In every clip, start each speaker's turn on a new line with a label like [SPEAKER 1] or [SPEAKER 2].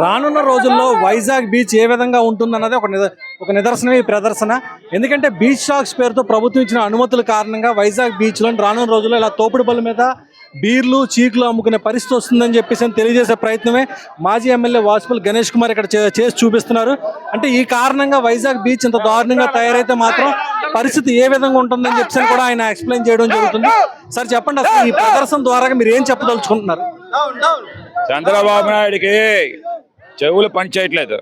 [SPEAKER 1] రానున్న రోజుల్లో వైజాగ్ బీచ్ ఏ విధంగా ఉంటుందన్నది ఒక నిదర్శనం ఈ ప్రదర్శన. ఎందుకంటే బీచ్ షాక్స్ పేరుతో ప్రభుత్వం ఇచ్చిన అనుమతుల కారణంగా వైజాగ్ బీచ్లో రానున్న రోజుల్లో ఇలా తోపుడు బళ్ళ మీద బీర్లు చీకులు అమ్ముకునే పరిస్థితి వస్తుందని చెప్పేసి తెలియజేసే ప్రయత్నమే మాజీ ఎమ్మెల్యే వాసుపల్లి గణేష్ కుమార్ ఇక్కడ చేసి చూపిస్తున్నారు. అంటే ఈ కారణంగా వైజాగ్ బీచ్ ఇంత దారుణంగా తయారైతే మాత్రం పరిస్థితి ఏ విధంగా ఉంటుందని చెప్పి కూడా ఆయన ఎక్స్ప్లెయిన్ చేయడం జరుగుతుంది. సార్ చెప్పండి, అసలు ఈ ప్రదర్శన ద్వారా మీరు ఏం చెప్పదలుచుకుంటున్నారు?
[SPEAKER 2] చంద్రబాబు నాయుడికి చెవులు పని చేయట్లేదు.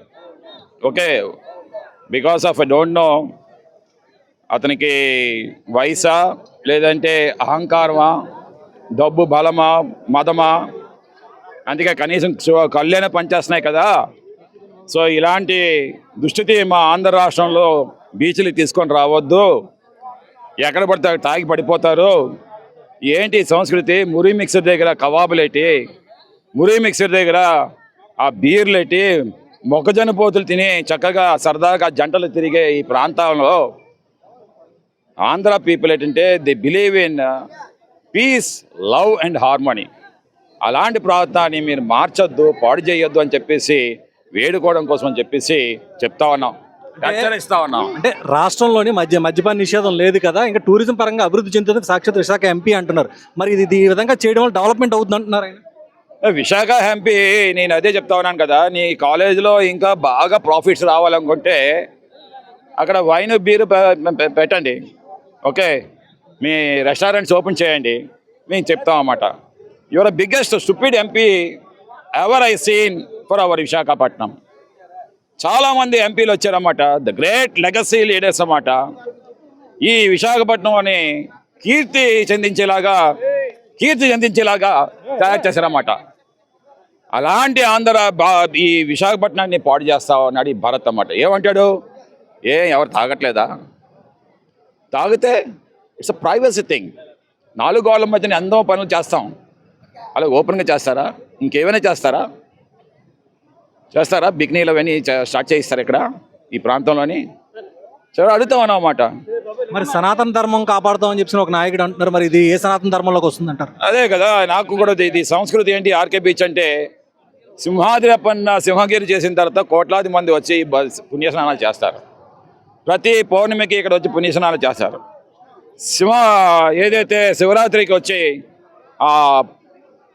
[SPEAKER 2] Okay, because of I don't know అతనికి వయసా లేదంటే అహంకారమా డబ్బు బలమా మదమా, అందుకే కనీసం కళ్ళైనా పనిచేస్తున్నాయి కదా. సో ఇలాంటి దుస్థితి మా ఆంధ్ర రాష్ట్రంలో బీచ్లు తీసుకొని రావద్దు, ఎక్కడ పడితే తాగి పడిపోతారు. ఏంటి సంస్కృతి? మురి మిక్సర్ దగ్గర కబాబులేటి, మురి మిక్సర్ దగ్గర ఆ బీర్లేటి, మొక్కజొన్న పోతులు తిని చక్కగా సరదాగా జంటలు తిరిగే ఈ ప్రాంతంలో ఆంధ్ర పీపుల్ ఏంటంటే they believe in peace, love and harmony. అలాంటి ప్రాంతాన్ని మీరు మార్చొద్దు, పాడు చేయొద్దు అని చెప్పేసి వేడుకోవడం కోసం అని చెప్పేసి చెప్తా ఉన్నాం, హెచ్చరిస్తా ఉన్నాం.
[SPEAKER 1] అంటే రాష్ట్రంలోని మద్యపాన నిషేధం లేదు కదా, ఇంకా టూరిజం పరంగా అభివృద్ధి చెందుతుంది సాక్షాత్ విశాఖ ఎంపీ అంటున్నారు. మరి ఇది ఈ విధంగా చేయడం వల్ల డెవలప్మెంట్ అవుతుంది అంటున్నారు ఆయన.
[SPEAKER 2] విశాఖ ఎంపీ నేను అదే చెప్తా ఉన్నాను కదా, నీ కాలేజీలో ఇంకా బాగా ప్రాఫిట్స్ రావాలనుకుంటే అక్కడ వైన్ బీరు పెట్టండి. ఓకే, మీ రెస్టారెంట్స్ ఓపెన్ చేయండి, మేము చెప్తాం అన్నమాట. Your biggest stupid MP ever I seen for hour Visakhapatnam. చాలామంది ఎంపీలు వచ్చారన్నమాట, ద గ్రేట్ లెగసీ లీడర్స్ అన్నమాట. ఈ విశాఖపట్నం అని కీర్తి చెందించేలాగా తయారు చేశారన్నమాట. అలాంటి ఈ విశాఖపట్నాన్ని పాడు చేస్తావు అన్నాడు ఈ భరత్ అన్నమాట. ఏమంటాడు? ఎవరు తాగట్లేదా? తాగితే ఇట్స్ అ ప్రైవసీ థింగ్. 4 గోడల మధ్యన ఎంతో పనులు చేస్తాం, అలా ఓపెన్గా చేస్తారా? ఇంకేమైనా చేస్తారా? బిక్నీలు అవన్నీ స్టార్ట్ చేయిస్తారు ఇక్కడ ఈ ప్రాంతంలోని. చాలా అడుగుతాం అన్నమాట.
[SPEAKER 1] మరి సనాతన ధర్మం కాపాడుతామని చెప్పి ఒక నాయకుడు అంటున్నారు, మరి ఇది ఏ సనాతన ధర్మంలోకి వస్తుంది అంటారు?
[SPEAKER 2] అదే కదా, నాకు కూడా ఇది సంస్కృతి ఏంటి. ఆర్కే బీచ్ అంటే సింహగిరి చేసిన తర్వాత కోట్లాది మంది వచ్చి పుణ్యస్నానాలు చేస్తారు. ప్రతి పౌర్ణమికి ఇక్కడ వచ్చి పుణ్యస్నానాలు చేస్తారు. ఏదైతే శివరాత్రికి వచ్చి ఆ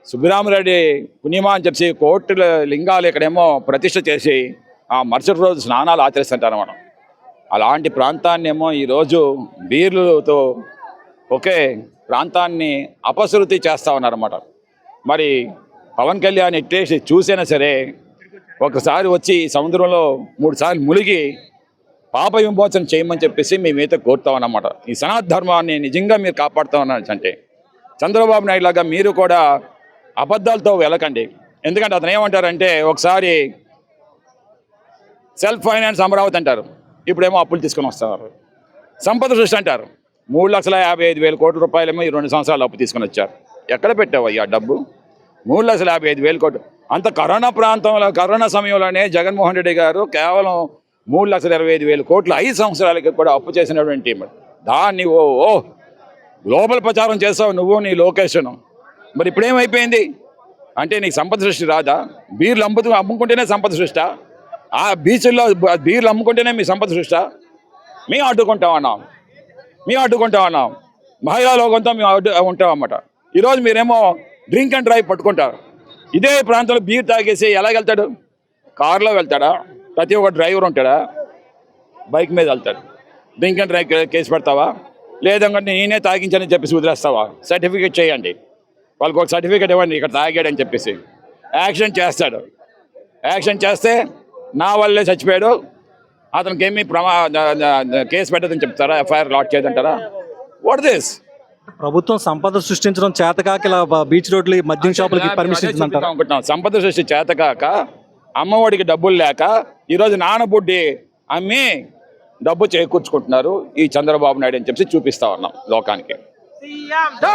[SPEAKER 2] సుబ్బరామరెడ్డి పుణ్యమా అని చెప్పి కోట్ల లింగాలు ఇక్కడేమో ప్రతిష్ఠ చేసి ఆ మరుసటి రోజు స్నానాలు ఆచరిస్తుంటారు మనం. అలాంటి ప్రాంతాన్ని ఏమో ఈరోజు బీర్లతో ఒకే ప్రాంతాన్ని అపశృతి చేస్తూ ఉన్నారన్నమాట. మరి పవన్ కళ్యాణ్ ఎట్టేసి చూసైనా సరే ఒకసారి వచ్చి సముద్రంలో 3 సార్లు మునిగి పాప విమోచన చేయమని చెప్పేసి మేమైతే కోరుతామన్నమాట. ఈ సనాతన ధర్మాన్ని నిజంగా మీరు కాపాడుతూ ఉన్నారు అంటే చంద్రబాబు నాయుడు లాగా మీరు కూడా అబద్ధాలతో వెళ్ళకండి. ఎందుకంటే అతను ఏమంటారంటే ఒకసారి సెల్ఫ్ ఫైనాన్స్ అమరావతి అంటారు, ఇప్పుడేమో అప్పులు తీసుకొని వస్తున్నారు. సంపద సృష్టి అంటారు, 3,55,000 కోట్ల రూపాయలేమో ఈ 2 సంవత్సరాలు అప్పు తీసుకొని వచ్చారు. ఎక్కడ పెట్టావు అయ్యా డబ్బు? 3,55,000 కోట్లు. అంత కరోనా సమయంలోనే జగన్మోహన్ రెడ్డి గారు కేవలం 3,25,000 కోట్లు 5 సంవత్సరాలకి కూడా అప్పు చేసినటువంటి దాన్ని గ్లోబల్ ప్రచారం చేస్తావు నువ్వు, నీ లొకేషన్. మరి ఇప్పుడేమైపోయింది అంటే నీకు సంపద సృష్టి రాదా? బీర్లు అమ్ముకుంటేనే సంపద సృష్టి? ఆ బీచ్ల్లో బీర్లు అమ్ముకుంటేనే మీ సంపద సృష్టి? మేము అడ్డుకుంటామన్నాం. మహిళా లోకంతో మేము ఉంటామన్నమాట. ఈరోజు మీరేమో డ్రింక్ అండ్ డ్రైవ్ పట్టుకుంటారు. ఇదే ప్రాంతంలో బీర్ తాగేసి ఎలా వెళ్తాడు? కారులో వెళ్తాడా? ప్రతి ఒక్క డ్రైవర్ ఉంటాడా? బైక్ మీద వెళ్తాడు. డ్రింక్ అండ్ డ్రైవ్ కేసు పెడతావా? లేదంటే నేనే తాగించని చెప్పేసి వదిలేస్తావా? సర్టిఫికేట్ చేయండి, వాళ్ళకి ఒక సర్టిఫికేట్ ఇవ్వండి, ఇక్కడ తాగాడని చెప్పేసి యాక్షన్ చేస్తాడు. యాక్షన్ చేస్తే నా వల్లే చచ్చిపోయాడు, అతనికి ఏమీ కేసు పెట్టదని చెప్తారా? ఎఫ్ఐఆర్ లాట్ చేయదంటారా? What this?
[SPEAKER 1] ప్రభుత్వం సంపద సృష్టించడం చేతకాక ఇలా బీచ్ రోడ్లు మద్యం షాపులకి పర్మిషన్
[SPEAKER 2] అనుకుంటున్నాం. సంపద సృష్టి చేతకాక, అమ్మఒడికి డబ్బులు లేక ఈరోజు నానబుడ్డి అమ్మి డబ్బు చేకూర్చుకుంటున్నారు ఈ చంద్రబాబు నాయుడు అని చెప్పి చూపిస్తా ఉన్నాం లోకానికి.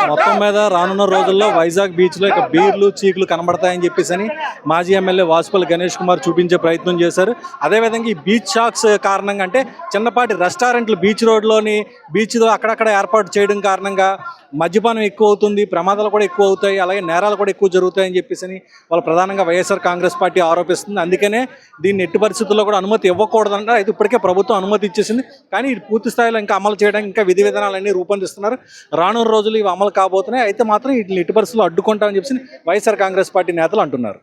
[SPEAKER 1] మొత్తం మీద రానున్న రోజుల్లో వైజాగ్ బీచ్ లో ఇక బీర్లు చీకులు కనబడతాయని చెప్పేసి అని మాజీ ఎమ్మెల్యే వాసుపల్లి గణేష్ కుమార్ చూపించే ప్రయత్నం చేశారు. అదేవిధంగా ఈ బీచ్ షాక్స్ కారణంగా అంటే చిన్నపాటి రెస్టారెంట్లు బీచ్ రోడ్లోని బీచ్లో అక్కడక్కడ ఏర్పాటు చేయడం కారణంగా మద్యపానం ఎక్కువ అవుతుంది, ప్రమాదాలు కూడా ఎక్కువ అవుతాయి, అలాగే నేరాలు కూడా ఎక్కువ జరుగుతాయని చెప్పేసి అని వాళ్ళు ప్రధానంగా వైఎస్ఆర్ కాంగ్రెస్ పార్టీ ఆరోపిస్తుంది. అందుకనే దీన్ని ఎట్టి పరిస్థితుల్లో కూడా అనుమతి ఇవ్వకూడదంటే అయితే ఇప్పటికే ప్రభుత్వం అనుమతి ఇచ్చేసింది. కానీ ఇది పూర్తి స్థాయిలో ఇంకా అమలు చేయడానికి ఇంకా విధి విధానాలన్నీ రూపొందిస్తున్నారు. రానున్న రోజులు ఇవి అమలు కాబోతున్నాయి. అయితే మాత్రం వీటిని ఎట్టి పరిస్థితుల్లో అడ్డుకుంటామని చెప్పేసి వైఎస్ఆర్ కాంగ్రెస్ పార్టీ నేతలు అంటున్నారు.